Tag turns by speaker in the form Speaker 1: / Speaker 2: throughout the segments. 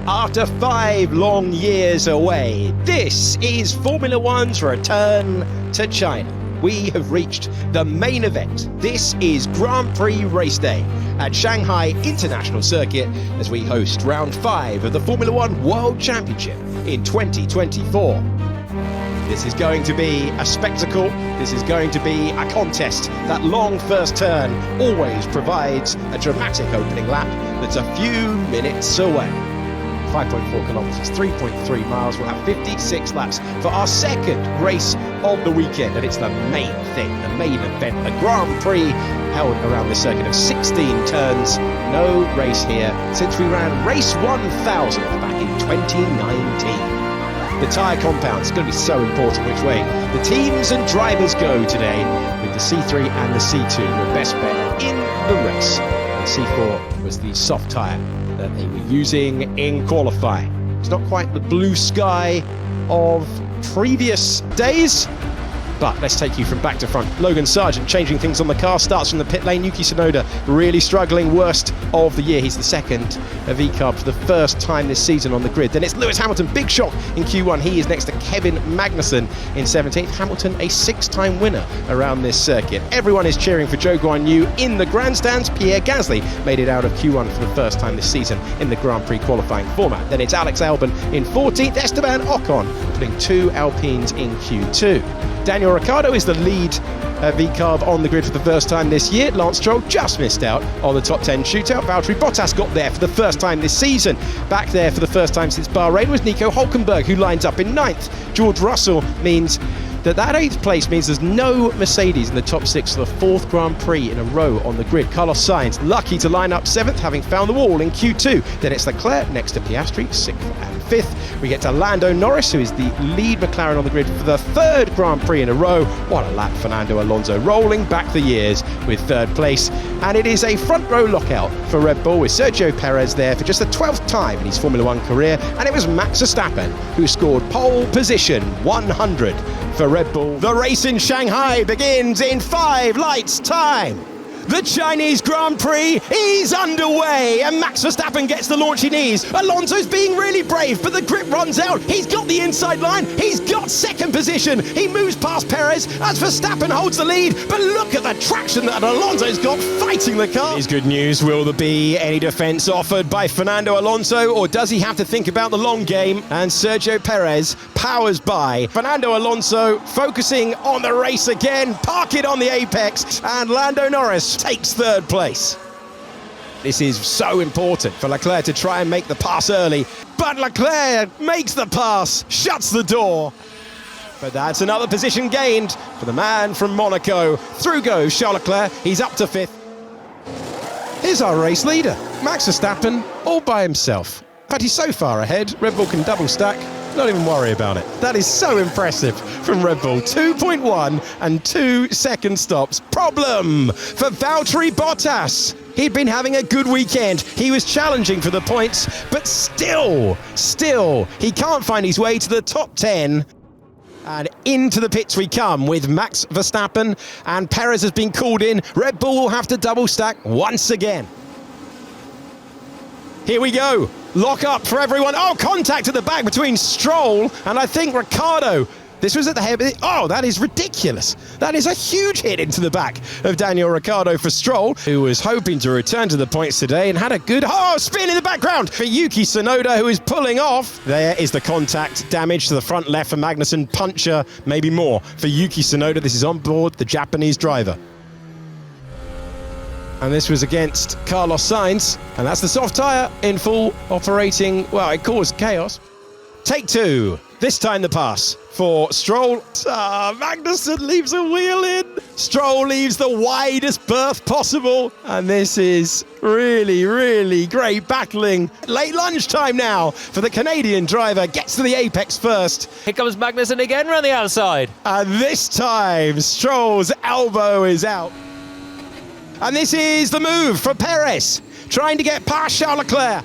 Speaker 1: after 5 long years away. This is Formula One's return to China. We have reached the main event. This is Grand Prix race day at Shanghai International Circuit as we host round 5 of the Formula One World Championship in 2024. This is going to be a spectacle. This is going to be a contest. That long first turn always provides a dramatic opening lap that's a few minutes away. 5.4 kilometres, 3.3 miles. We'll have 56 laps for our second race of the weekend, and it's the main thing, the main event, the Grand Prix, held around the circuit of 16 turns. No race here since we ran race 1000 back in 2019. The tyre compound is going to be so important which way the teams and drivers go today, with the C3 and the C2 your best bet in the race. And C4 was the soft tyre that they were using in qualifying. It's not quite the blue sky of previous days, but let's take you from back to front. Logan Sargent changing things on the car, starts from the pit lane. Yuki Tsunoda really struggling, worst of the year. He's the second of VCARB for the first time this season on the grid. Then it's Lewis Hamilton, big shock in Q1. He is next to Kevin Magnussen in 17th. Hamilton, a 6-time winner around this circuit. Everyone is cheering for Zhou Guanyu in the grandstands. Pierre Gasly made it out of Q1 for the first time this season in the Grand Prix qualifying format. Then it's Alex Albon in 14th. Esteban Ocon putting 2 Alpines in Q2. Daniel Ricciardo is the lead VCARB on the grid for the first time this year. Lance Stroll just missed out on the top 10 shootout. Valtteri Bottas got there for the first time this season. Back there for the first time since Bahrain was Nico Hülkenberg, who lines up in 9th. George Russell means that 8th place means there's no Mercedes in the top 6 for the 4th Grand Prix in a row on the grid. Carlos Sainz lucky to line up 7th, having found the wall in Q2. Then it's Leclerc next to Piastri, 6th and 5th. We get to Lando Norris, who is the lead McLaren on the grid for the 3rd Grand Prix in a row. What a lap, Fernando Alonso rolling back the years with 3rd place. And it is a front row lockout for Red Bull, with Sergio Perez there for just the 12th time in his Formula One career. And it was Max Verstappen who scored pole position 100 for Red Bull. The race in Shanghai begins in 5 lights time. The Chinese Grand Prix is underway, and Max Verstappen gets the launch he needs. Alonso's being really brave, but the grip runs out. He's got the inside line. He's got 2nd position. He moves past Perez as Verstappen holds the lead. But look at the traction that Alonso's got fighting the car. Is good news. Will there be any defence offered by Fernando Alonso, or does he have to think about the long game? And Sergio Perez powers by. Fernando Alonso focusing on the race again. Park it on the apex, and Lando Norris takes 3rd place. This is so important for Leclerc to try and make the pass early, but Leclerc makes the pass, shuts the door. But that's another position gained for the man from Monaco. Through goes Charles Leclerc, he's up to 5th. Here's our race leader, Max Verstappen, all by himself. But he's so far ahead, Red Bull can double stack. Not even worry about it. That is so impressive from Red Bull. 2.1 and 2 second stops. Problem for Valtteri Bottas. He'd been having a good weekend. He was challenging for the points, but still, he can't find his way to the top 10. And into the pits we come with Max Verstappen, and Perez has been called in. Red Bull will have to double stack once again. Here we go. Lock up for everyone. Oh, contact at the back between Stroll and I think Ricciardo. This was at the head. Oh, that is ridiculous. That is a huge hit into the back of Daniel Ricciardo for Stroll, who was hoping to return to the points today and had a good spin in the background for Yuki Tsunoda, who is pulling off. There is the contact damage to the front left for Magnussen. Puncher, maybe more for Yuki Tsunoda. This is on board the Japanese driver. And this was against Carlos Sainz, and that's the soft tyre in full operating. Well, it caused chaos. Take 2. This time the pass for Stroll. Magnussen leaves a wheel in. Stroll leaves the widest berth possible. And this is really great battling. Late lunchtime now for the Canadian driver. Gets to the apex first.
Speaker 2: Here comes Magnussen again around the outside.
Speaker 1: And this time Stroll's elbow is out. And this is the move for Perez, trying to get past Charles Leclerc.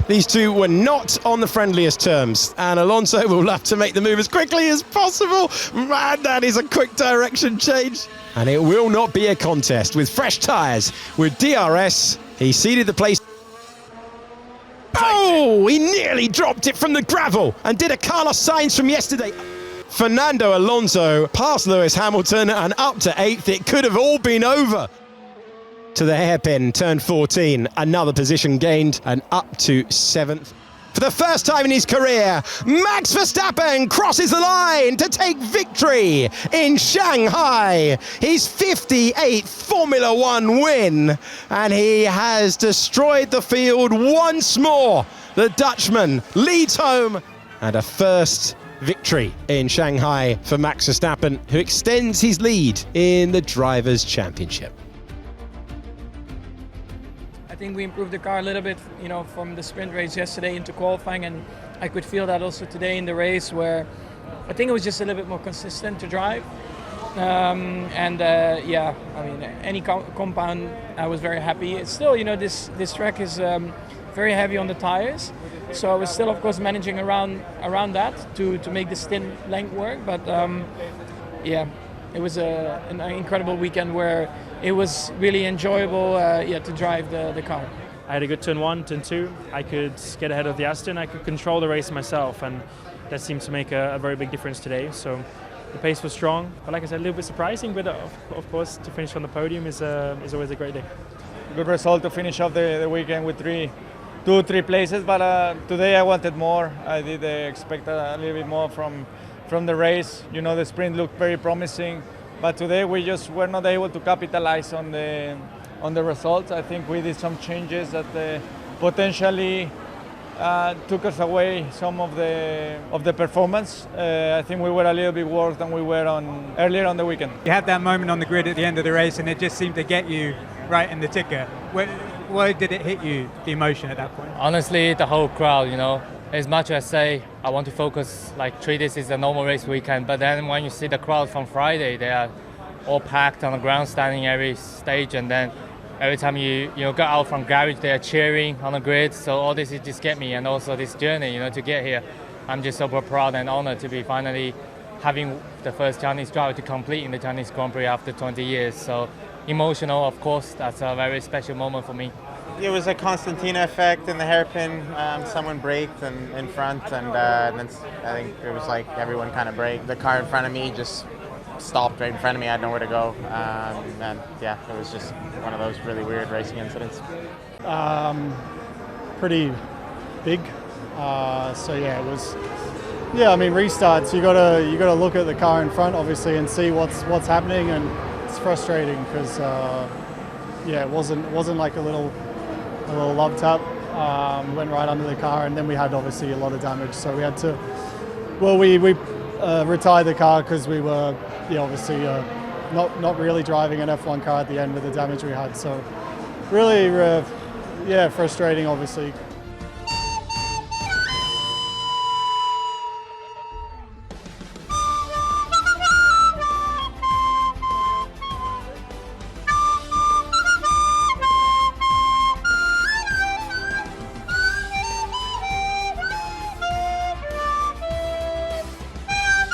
Speaker 1: These two were not on the friendliest terms, and Alonso will have to make the move as quickly as possible. Man, that is a quick direction change. And it will not be a contest with fresh tyres. With DRS, he ceded the place. Oh! Oh, he nearly dropped it from the gravel and did a Carlos Sainz from yesterday. Fernando Alonso past Lewis Hamilton and up to 8th. It could have all been over. To the hairpin, turn 14, another position gained and up to 7th. For the first time in his career, Max Verstappen crosses the line to take victory in Shanghai. His 58th Formula One win, and he has destroyed the field once more. The Dutchman leads home, and a first victory in Shanghai for Max Verstappen, who extends his lead in the Drivers' Championship.
Speaker 3: I think we improved the car a little bit, from the sprint race yesterday into qualifying, and I could feel that also today in the race, where I think it was just a little bit more consistent to drive. Any compound, I was very happy. It's still, this track is very heavy on the tires, so I was still, of course, managing around that to make the stint length work. But it was an incredible weekend where it was really enjoyable to drive the car.
Speaker 4: I had a good turn 1, turn 2. I could get ahead of the Aston. I could control the race myself, and that seemed to make a very big difference today. So the pace was strong, but like I said, a little bit surprising. But of course, to finish on the podium is always a great day.
Speaker 5: Good result to finish off the weekend with 2-3 places. But today I wanted more. I did expect a little bit more from the race. The sprint looked very promising. But today we just were not able to capitalize on the results. I think we did some changes that potentially took us away some of the performance. I think we were a little bit worse than we were earlier on the weekend.
Speaker 6: You had that moment on the grid at the end of the race, and it just seemed to get you right in the ticker. Where did it hit you, the emotion at that point?
Speaker 7: Honestly, the whole crowd, As much as I say I want to focus, treat this as a normal race weekend, but then when you see the crowd from Friday, they are all packed on the ground, standing every stage, and then every time you go out from garage, they are cheering on the grid. So all this just get me, and also this journey, to get here. I'm just super proud and honored to be finally having the first Chinese driver to compete in the Chinese Grand Prix after 20 years. So emotional, of course. That's a very special moment for me.
Speaker 8: It was a Constantina effect in the hairpin. Someone braked in front, and then I think it was like everyone kind of braked. The car in front of me just stopped right in front of me. I had nowhere to go, it was just one of those really weird racing incidents.
Speaker 9: Pretty big. It was. Yeah, I mean, restarts. You gotta look at the car in front, obviously, and see what's happening, and it's frustrating because it wasn't like a little love tap. Went right under the car, and then we had obviously a lot of damage, so we had to. Well, we retired the car because we were obviously not really driving an F1 car at the end with the damage we had. So really, frustrating, obviously.